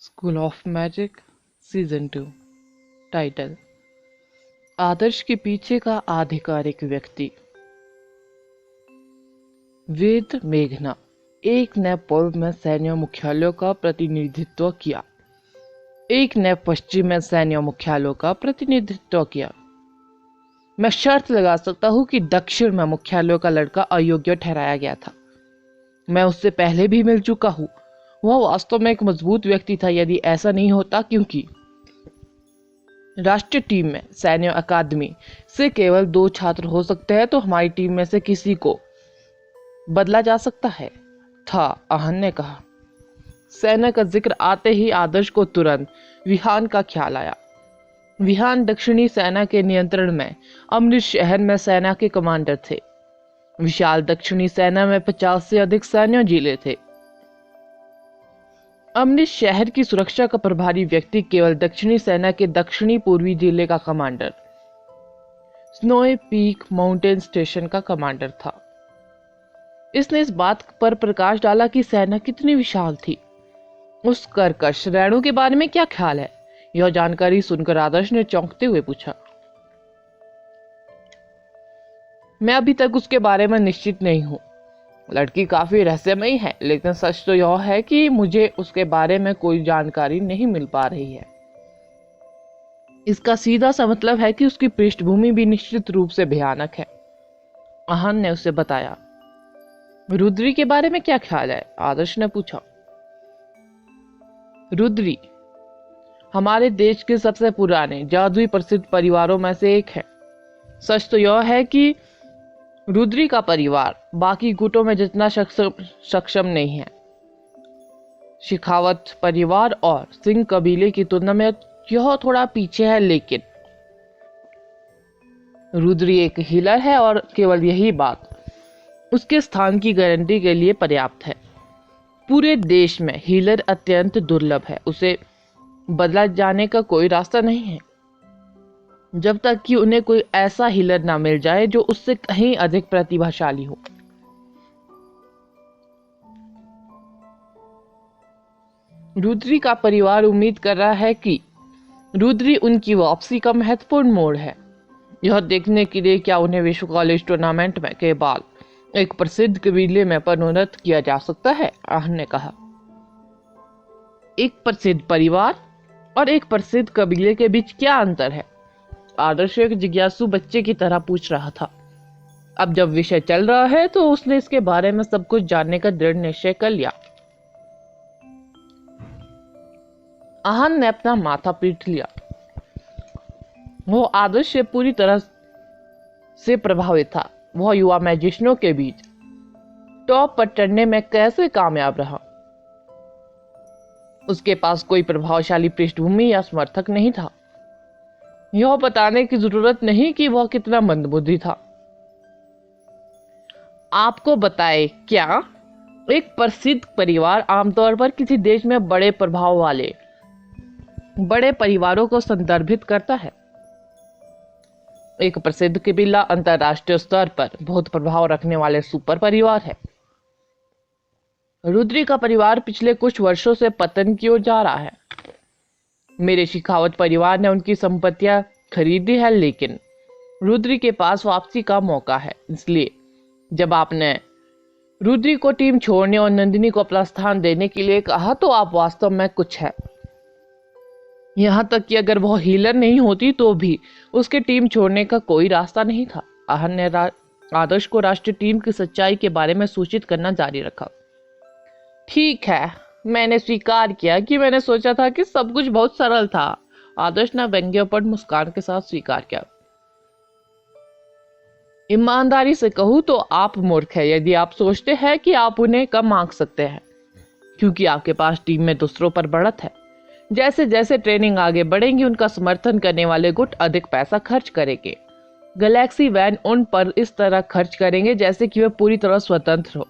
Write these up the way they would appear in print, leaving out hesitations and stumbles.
School of magic season 2। Title: Adarsh के पीछे का आधिकारिक व्यक्ति। वेद मेघना एक ने पूर्व में सैन्य मुख्यालयों का प्रतिनिधित्व किया, एक ने पश्चिम में सैन्य मुख्यालयों का प्रतिनिधित्व किया। मैं शर्त लगा सकता हूं कि दक्षिण में मुख्यालयों का लड़का अयोग्य ठहराया गया था। मैं उससे पहले भी मिल चुका हूं। वह वास्तव में एक मजबूत व्यक्ति था यदि ऐसा नहीं होता, क्योंकि राष्ट्रीय टीम में सैन्य अकादमी से केवल 2 छात्र हो सकते हैं, तो हमारी टीम में से किसी को बदला जा सकता है था, आहन ने कहा। सेना का जिक्र आते ही आदर्श को तुरंत विहान का ख्याल आया। विहान दक्षिणी सेना के नियंत्रण में अमृत शहर में सेना के कमांडर थे। विशाल दक्षिणी सेना में 50 से अधिक सैन्य जिले थे। अमृत शहर की सुरक्षा का प्रभारी व्यक्ति केवल दक्षिणी सेना के दक्षिणी पूर्वी जिले का commander snowy peak mountain station का कमांडर था। इसने इस बात पर प्रकाश डाला कि सेना कितनी विशाल थी। उस कर्कश रैणों के बारे में क्या ख्याल है? यह जानकारी सुनकर आदर्श ने चौंकते हुए पूछा। मैं अभी तक उसके बारे में निश्चित नहीं हूं। लड़की काफी रहस्यमयी है, लेकिन सच तो यह है कि मुझे उसके बारे में कोई जानकारी नहीं मिल पा रही है। इसका सीधा सा मतलब है कि उसकी पृष्ठभूमि भी निश्चित रूप से भयानक है, आहन ने उसे बताया। रुद्री के बारे में क्या ख्याल है? आदर्श ने पूछा। रुद्री हमारे देश के सबसे पुराने जादुई प्रसिद्ध परिवारों में से एक है। सच तो यह है कि रुद्री का परिवार बाकी गुटों में जितना सक्षम नहीं है। शिखावत परिवार और सिंह कबीले की तुलना में यह थोड़ा पीछे है, लेकिन रुद्री एक हीलर है और केवल यही बात उसके स्थान की गारंटी के लिए पर्याप्त है। पूरे देश में हीलर अत्यंत दुर्लभ है। उसे बदला जाने का कोई रास्ता नहीं है जब तक कि उन्हें कोई ऐसा हीलर ना मिल जाए जो उससे कहीं अधिक प्रतिभाशाली हो। रुद्री का परिवार उम्मीद कर रहा है कि रुद्री उनकी वापसी का महत्वपूर्ण मोड़ है। यह देखने के लिए क्या उन्हें विश्व कॉलेज टूर्नामेंट में के बाद एक प्रसिद्ध कबीले में पदोन्नत किया जा सकता है, आहन ने कहा। एक प्रसिद्ध परिवार और एक प्रसिद्ध कबीले के बीच क्या अंतर है? आदर्श एक जिज्ञासु बच्चे की तरह पूछ रहा था। अब जब विषय चल रहा है तो उसने इसके बारे में सब कुछ जानने का दृढ़ निश्चय कर लिया। आहन ने अपना माथा पीट लिया। वो आदर्श से पूरी तरह से प्रभावित था। वह युवा मैजिशियनों के बीच टॉप पर चढ़ने में कैसे कामयाब रहा? उसके पास कोई प्रभावशाली पृष्ठभूमि या समर्थक नहीं था। यह बताने की जरूरत नहीं कि वह कितना मंदबुद्धि था। आपको बताए क्या? एक प्रसिद्ध परिवार आमतौर पर किसी देश में बड़े प्रभाव वाले बड़े परिवारों को संदर्भित करता है। एक प्रसिद्ध कबीला अंतरराष्ट्रीय स्तर पर बहुत प्रभाव रखने वाले सुपर परिवार है। रुद्री का परिवार पिछले कुछ वर्षों से पतन की ओर जा रहा है। मेरे शिखावत परिवार ने उनकी संपत्तियां खरीदी है, लेकिन रुद्री के पास वापसी का मौका है। इसलिए जब आपने रुद्री को टीम छोड़ने और नंदिनी को अपना स्थान देने के लिए कहा, तो आप वास्तव में कुछ है। यहां तक कि अगर वह हीलर नहीं होती तो भी उसके टीम छोड़ने का कोई रास्ता नहीं था। आहन ने आदर्श को राष्ट्रीय टीम की सच्चाई के बारे में सूचित करना जारी रखा। ठीक है, मैंने स्वीकार किया कि मैंने सोचा था कि सब कुछ बहुत सरल था। आदर्श ने व्यंग्योपट मुस्कान के साथ स्वीकार किया। ईमानदारी से कहूं तो आप मूर्ख है यदि आप सोचते हैं कि आप उन्हें कम आंक सकते हैं, क्योंकि आपके पास टीम में दूसरों पर बढ़त है। जैसे जैसे ट्रेनिंग आगे बढ़ेगी, उनका समर्थन करने वाले गुट अधिक पैसा खर्च करेंगे। गैलेक्सी वैन उन पर इस तरह खर्च करेंगे जैसे कि वे पूरी तरह स्वतंत्र हो।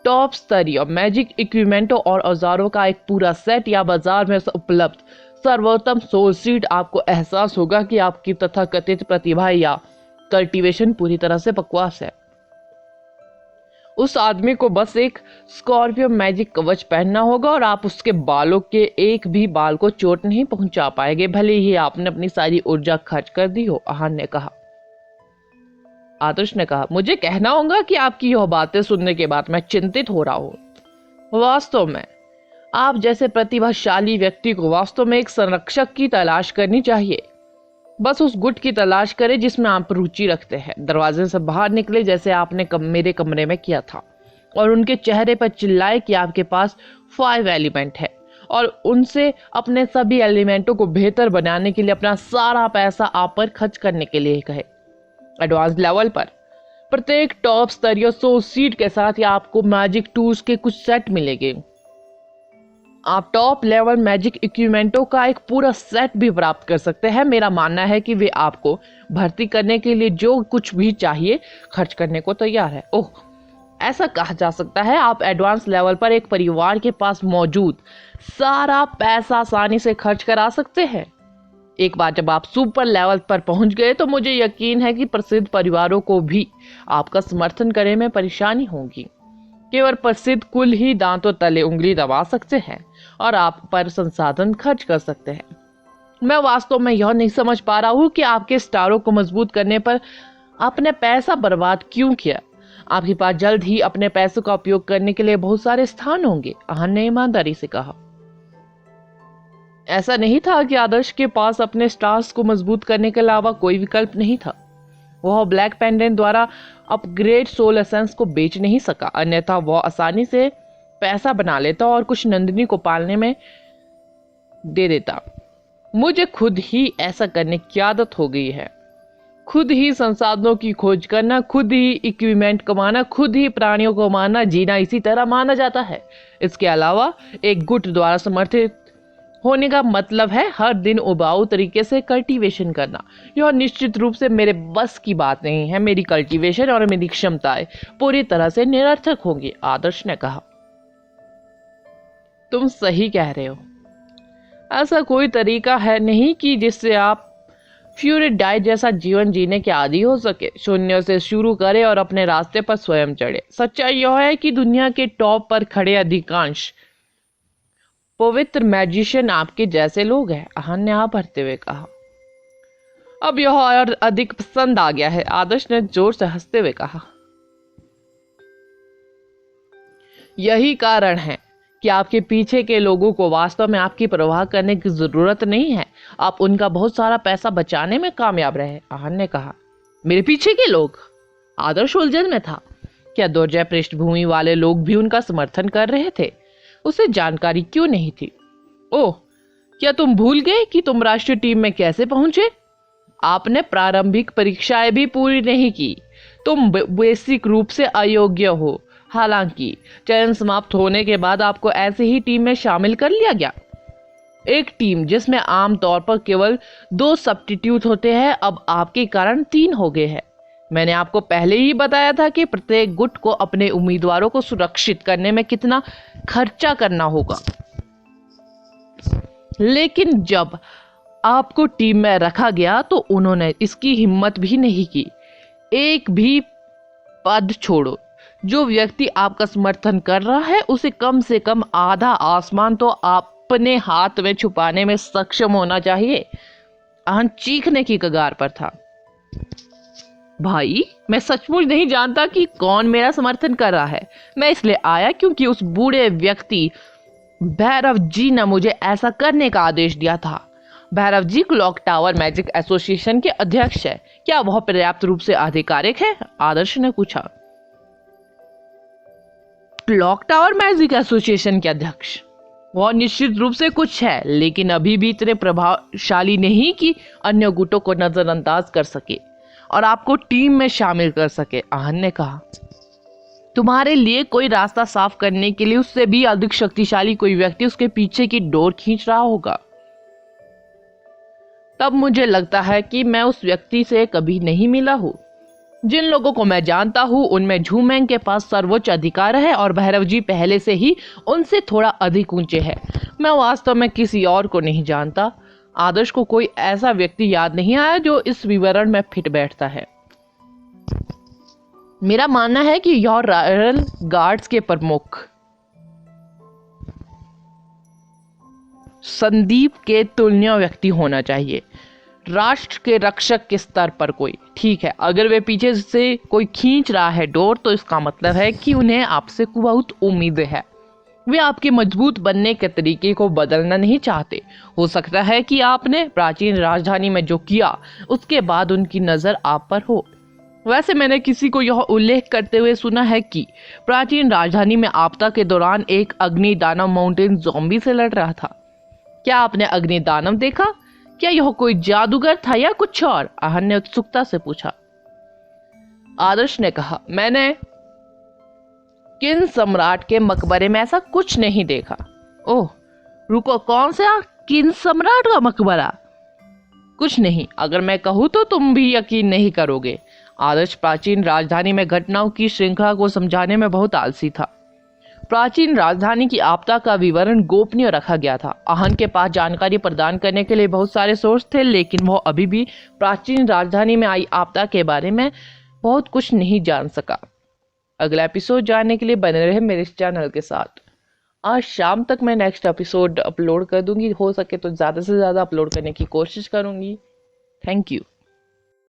टॉप स्तरीय मैजिक इक्विपमेंटों और औजारों का एक पूरा सेट या बाजार में उपलब्ध सर्वोत्तम सोल सीड, आपको एहसास होगा कि आपकी तथाकथित प्रतिभा या कल्टीवेशन पूरी तरह से बकवास है। उस आदमी को बस एक स्कॉर्पियो मैजिक कवच पहनना होगा और आप उसके बालों के एक भी बाल को चोट नहीं पहुंचा पाएंगे, भले ही आपने अपनी सारी ऊर्जा खर्च कर दी हो। आहान ने कहा। आदर्श ने कहा, मुझे कहना होगा कि आपकी यह बातें सुनने के बाद मैं चिंतित हो रहा हूं। वास्तव में आप जैसे प्रतिभाशाली व्यक्ति को वास्तव में एक संरक्षक की तलाश करनी चाहिए। बस उस गुट की तलाश करें जिसमें आप रुचि रखते हैं। दरवाजे से बाहर निकले जैसे आपने मेरे कमरे में किया था और उनके चेहरे पर चिल्लाए कि आपके पास 5 एलिमेंट है और उनसे अपने सभी एलिमेंटों को बेहतर बनाने के लिए अपना सारा पैसा आप पर खर्च करने के लिए कहे। एडवांस लेवल पर प्रत्येक टॉप स्तरीय 100 सीट के साथ ही आपको मैजिक टूल्स के कुछ सेट मिलेंगे। आप टॉप लेवल मैजिक इक्विपमेंटों का एक पूरा सेट भी प्राप्त कर सकते हैं। मेरा मानना है कि वे आपको भर्ती करने के लिए जो कुछ भी चाहिए खर्च करने को तैयार है। ओह, ऐसा कहा जा सकता है आप एडवांस लेवल पर एक परिवार के पास मौजूद सारा पैसा आसानी से खर्च करा सकते हैं। एक बार जब आप सुपर लेवल पर पहुंच गए तो मुझे यकीन है कि प्रसिद्ध परिवारों को भी आपका समर्थन करने में परेशानी होगी। केवल प्रसिद्ध कुल ही दांतों तले उंगली दबा सकते हैं और आप पर संसाधन खर्च कर सकते हैं। मैं वास्तव में यह नहीं समझ पा रहा हूँ कि आपके स्टारों को मजबूत करने पर आपने पैसा बर्बाद क्यों किया। आपके पास जल्द ही अपने पैसों का उपयोग करने के लिए बहुत सारे स्थान होंगे, आहान ने ईमानदारी से कहा। ऐसा नहीं था कि आदर्श के पास अपने स्टार्स को मजबूत करने के अलावा कोई विकल्प नहीं था। वह ब्लैक पेंडेंट द्वारा अपग्रेड सोल एसेंस को बेच नहीं सका, अन्यथा वह आसानी से पैसा बना लेता और कुछ नंदिनी को पालने में दे देता। मुझे खुद ही ऐसा करने की आदत हो गई है। खुद ही संसाधनों की खोज करना, खुद ही इक्विपमेंट कमाना, खुद ही प्राणियों को मारना, जीना इसी तरह माना जाता है। इसके अलावा एक गुट द्वारा समर्थित होने का मतलब है हर दिन उबाऊ तरीके से कल्टीवेशन करना। यह निश्चित रूप से मेरे बस की बात नहीं है। मेरी कल्टीवेशन और मेरी क्षमताएं पूरी तरह से निरर्थक होंगी, आदर्श ने कहा। तुम सही कह रहे हो। ऐसा कोई तरीका है नहीं कि जिससे आप फ्यूरिड डाइट जैसा जीवन जीने के आदी हो सके। शून्य से शुरू करें और अपने रास्ते पर स्वयं चढ़े। सच्चाई यह है कि दुनिया के टॉप पर खड़े अधिकांश पवित्र मैजिशियन आपके जैसे लोग हैं, आहान ने हाँ भरते हुए कहा। अब यह और अधिक पसंद आ गया है, आदर्श ने जोर से हंसते हुए कहा। यही कारण है कि आपके पीछे के लोगों को वास्तव में आपकी परवाह करने की जरूरत नहीं है। आप उनका बहुत सारा पैसा बचाने में कामयाब रहे, आहान ने कहा। मेरे पीछे के लोग? आदर्श उलझन में था। क्या दुर्जय पृष्ठभूमि वाले लोग भी उनका समर्थन कर रहे थे? उसे जानकारी क्यों नहीं थी? ओह, क्या तुम भूल गए कि तुम राष्ट्रीय टीम में कैसे पहुंचे? आपने प्रारंभिक परीक्षाएं भी पूरी नहीं की। तुम बेसिक रूप से अयोग्य हो। हालांकि चयन समाप्त होने के बाद आपको ऐसे ही टीम में शामिल कर लिया गया। एक टीम जिसमें आमतौर पर केवल 2 सब्स्टिट्यूट होते हैं, अब आपके कारण 3 हो गए हैं। मैंने आपको पहले ही बताया था कि प्रत्येक गुट को अपने उम्मीदवारों को सुरक्षित करने में कितना खर्चा करना होगा। लेकिन जब आपको टीम में रखा गया तो उन्होंने इसकी हिम्मत भी नहीं की। एक भी पद छोड़ो, जो व्यक्ति आपका समर्थन कर रहा है उसे कम से कम आधा आसमान तो अपने हाथ में छुपाने में सक्षम होना चाहिए। आहान चीखने की कगार पर था। भाई, मैं सचमुच नहीं जानता कि कौन मेरा समर्थन कर रहा है। मैं इसलिए आया क्योंकि उस बूढ़े व्यक्ति भैरव जी ने मुझे ऐसा करने का आदेश दिया था। Bhairav ji clock tower magic association के अध्यक्ष है। क्या वह पर्याप्त रूप से आधिकारिक है? आदर्श ने पूछा। क्लॉक टावर मैजिक एसोसिएशन के अध्यक्ष? वह निश्चित रूप से कुछ है, लेकिन अभी भी इतने प्रभावशाली नहीं कि अन्य गुटों को नजरअंदाज कर सके और आपको टीम में शामिल कर सके, आहान ने कहा। तुम्हारे लिए कोई रास्ता साफ करने के लिए उससे भी अधिक शक्तिशाली कोई व्यक्ति उसके पीछे की डोर खींच रहा होगा। तब मुझे लगता है कि मैं उस व्यक्ति से कभी नहीं मिला हूं। जिन लोगों को मैं जानता हूं उनमें झूमेंग के पास सर्वोच्च अधिकार है और भैरव जी पहले से ही उनसे थोड़ा अधिक ऊंचे हैं। मैं वास्तव में किसी और को नहीं जानता। आदर्श को कोई ऐसा व्यक्ति याद नहीं आया जो इस विवरण में फिट बैठता है। मेरा मानना है कि यह रॉयल गार्ड्स के प्रमुख संदीप के तुलनीय व्यक्ति होना चाहिए, राष्ट्र के रक्षक के स्तर पर कोई। ठीक है, अगर वे पीछे से कोई खींच रहा है डोर तो इसका मतलब है कि उन्हें आपसे बहुत उम्मीद है। वे आपके मजबूत बनने के तरीके को बदलना नहीं चाहते। हो सकता है कि आपने प्राचीन राजधानी में जो किया उसके बाद उनकी नज़र आप पर हो। वैसे मैंने किसी को यह उल्लेख करते हुए सुना है कि प्राचीन राजधानी में आपदा के दौरान एक अग्नि दानव माउंटेन ज़ॉम्बी से लड़ रहा था। क्या आपने अग्नि दानव देखा? क्या यह कोई जादूगर था या कुछ और? आहन ने उत्सुकता से पूछा। आदर्श ने कहा, मैंने किन सम्राट के मकबरे में ऐसा कुछ नहीं देखा। ओह, रुको, कौन सा किन सम्राट का मकबरा? कुछ नहीं, अगर मैं कहूँ तो तुम भी यकीन नहीं करोगे। आदर्श प्राचीन राजधानी में घटनाओं की श्रृंखला को समझाने में बहुत आलसी था। प्राचीन राजधानी की आपदा का विवरण गोपनीय रखा गया था। आहन के पास जानकारी प्रदान करने के लिए बहुत सारे सोर्स थे, लेकिन वह अभी भी प्राचीन राजधानी में आई आपदा के बारे में बहुत कुछ नहीं जान सका। अगला एपिसोड जानने के लिए बने रहे मेरे इस चैनल के साथ। आज शाम तक मैं नेक्स्ट एपिसोड अपलोड कर दूंगी। हो सके तो ज़्यादा से ज़्यादा अपलोड करने की कोशिश करूंगी। Thank you.